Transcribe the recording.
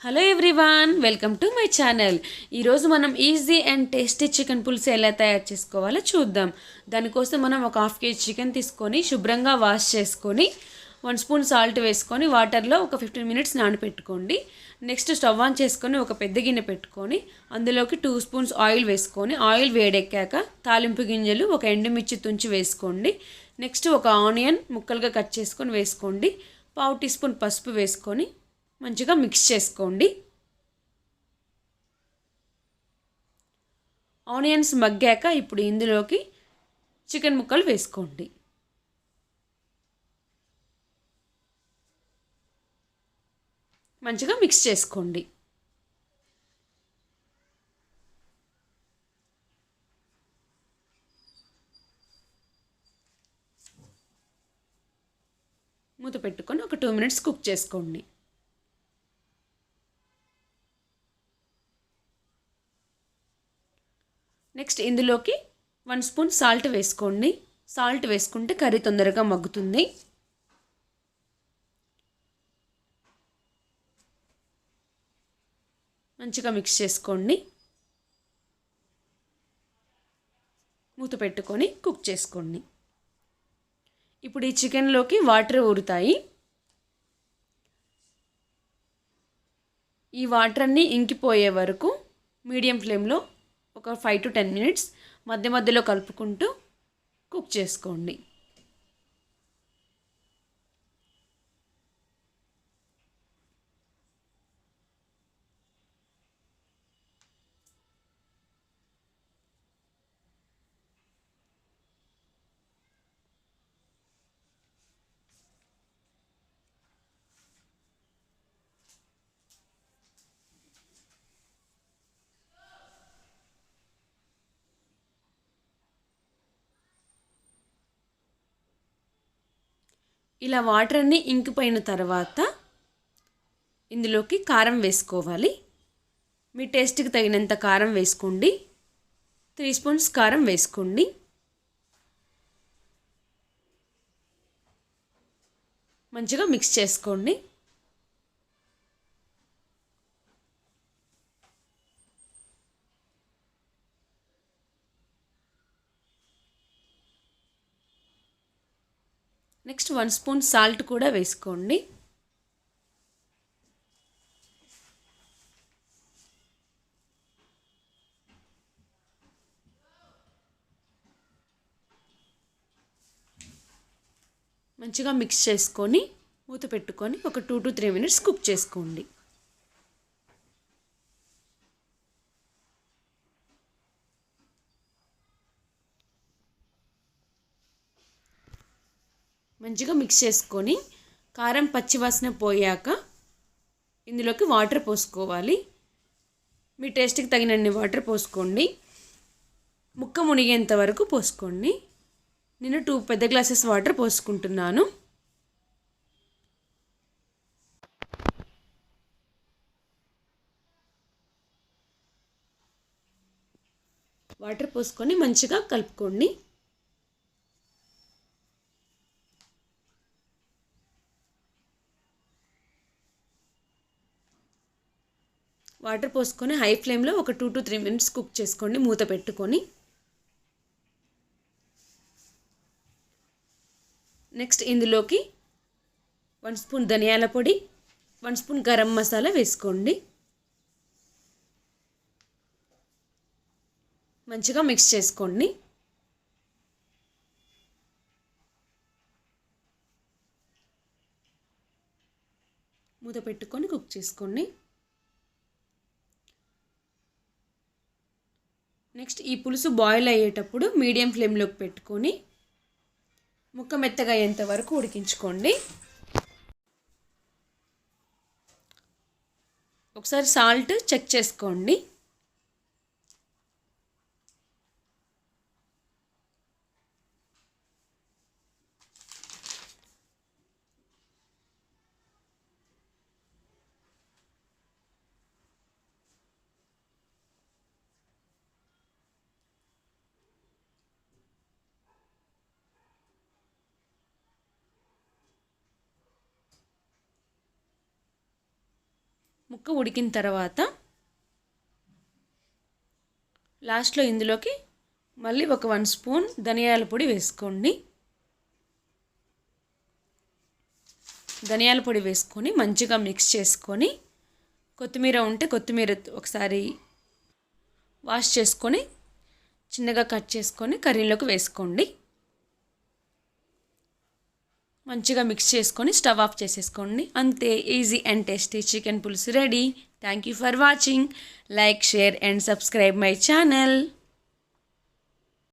Hello everyone, welcome to my channel. ఈరోజు మనం easy and tasty chicken పులుసు ఎలా తయారు చేసుకోవాలో చూద్దాం. దానికోసం మనం ఒక హాఫ్ కేజీ చికెన్ తీసుకొని శుభ్రంగా వాష్ చేసుకొని 1 స్పూన్ సాల్ట్ వేసుకొని వాటర్లో ఒక 15 మినిట్స్ నానబెట్టుకోండి. నెక్స్ట్ స్టవ్ ఆన్ చేసుకొని ఒక పెద్ద గిన్నె పెట్టుకొని అందులోకి 2 స్పూన్స్ ఆయిల్ వేసుకొని ఆయిల్ వేడెక్కాక తాలింపు గింజలు ఒక ఎండుమిర్చి తుంచి వేసుకోండి. నెక్స్ట్ ఒక ఆనియన్ ముక్కలుగా కట్ చేసుకొని వేసుకోండి. 1/2 టీ స్పూన్ పసుపు వేసుకొని మంచిగా మిక్స్ చేసుకోండి. ఆనియన్స్ మగ్గాక ఇప్పుడు ఇందులోకి చికెన్ ముక్కలు వేసుకోండి. మంచిగా మిక్స్ చేసుకోండి. మూత పెట్టుకొని ఒక 2 మినిట్స్ కుక్ చేసుకోండి. నెక్స్ట్ ఇందులోకి 1 స్పూన్ సాల్ట్ వేసుకోండి. సాల్ట్ వేసుకుంటే కర్రీ తొందరగా మగ్గుతుంది. మంచిగా మిక్స్ చేసుకోండి. మూత పెట్టుకొని కుక్ చేసుకోండి. ఇప్పుడు ఈ చికెన్లోకి వాటర్ ఊరుతాయి. ఈ వాటర్ అన్నీ ఇంకిపోయే వరకు మీడియం ఫ్లేమ్లో ఒక 5 to 10 మినిట్స్ మధ్య మధ్యలో కలుపుకుంటూ కుక్ చేసుకోండి. ఇలా వాటర్ అన్నీ ఇంకిపోయిన తర్వాత ఇందులోకి కారం వేసుకోవాలి. మీ టేస్ట్కి తగినంత కారం వేసుకోండి. 3 స్పూన్స్ కారం వేసుకోండి. మంచిగా మిక్స్ చేసుకోండి. నెక్స్ట్ 1 స్పూన్ సాల్ట్ కూడా వేసుకోండి. మంచిగా మిక్స్ చేసుకొని మూత పెట్టుకొని ఒక 2 to 3 మినిట్స్ కుక్ చేసుకోండి. మంచిగా మిక్స్ చేసుకొని కారం పచ్చివాసన పోయాక ఇందులోకి వాటర్ పోసుకోవాలి. మీ టేస్ట్కి తగినన్ని వాటర్ పోసుకోండి. ముక్క మునిగేంత వరకు పోసుకోండి. నేను 2 పెద్ద గ్లాసెస్ వాటర్ పోసుకుంటున్నాను. వాటర్ పోసుకొని మంచిగా కలుపుకోండి. వాటర్ పోసుకొని హై ఫ్లేమ్లో ఒక 2 to 3 మినిట్స్ కుక్ చేసుకోండి మూత పెట్టుకొని. నెక్స్ట్ ఇందులోకి 1 స్పూన్ ధనియాల పొడి, 1 స్పూన్ గరం మసాలా వేసుకోండి. మంచిగా మిక్స్ చేసుకోండి. మూత పెట్టుకొని కుక్ చేసుకోండి. నెక్స్ట్ ఈ పులుసు బాయిల్ అయ్యేటప్పుడు మీడియం ఫ్లేమ్లోకి పెట్టుకొని ముక్క మెత్తగా అయ్యేంత వరకు ఉడికించుకోండి. ఒకసారి సాల్ట్ చెక్ చేసుకోండి. ముక్క ఉడికిన తర్వాత లాస్ట్లో ఇందులోకి మళ్ళీ ఒక 1 స్పూన్ ధనియాల పొడి వేసుకోండి. ధనియాల పొడి వేసుకొని మంచిగా మిక్స్ చేసుకొని కొత్తిమీర ఉంటే కొత్తిమీర ఒకసారి వాష్ చేసుకొని చిన్నగా కట్ చేసుకొని కర్రీలోకి వేసుకోండి. మంచిగా మిక్స్ చేసుకొని స్టవ్ ఆఫ్ చేసేసుకోండి. అంతే, ఈజీ అండ్ టేస్టీ చికెన్ పులుసు ready. Thank you for watching. Like, share and subscribe my channel.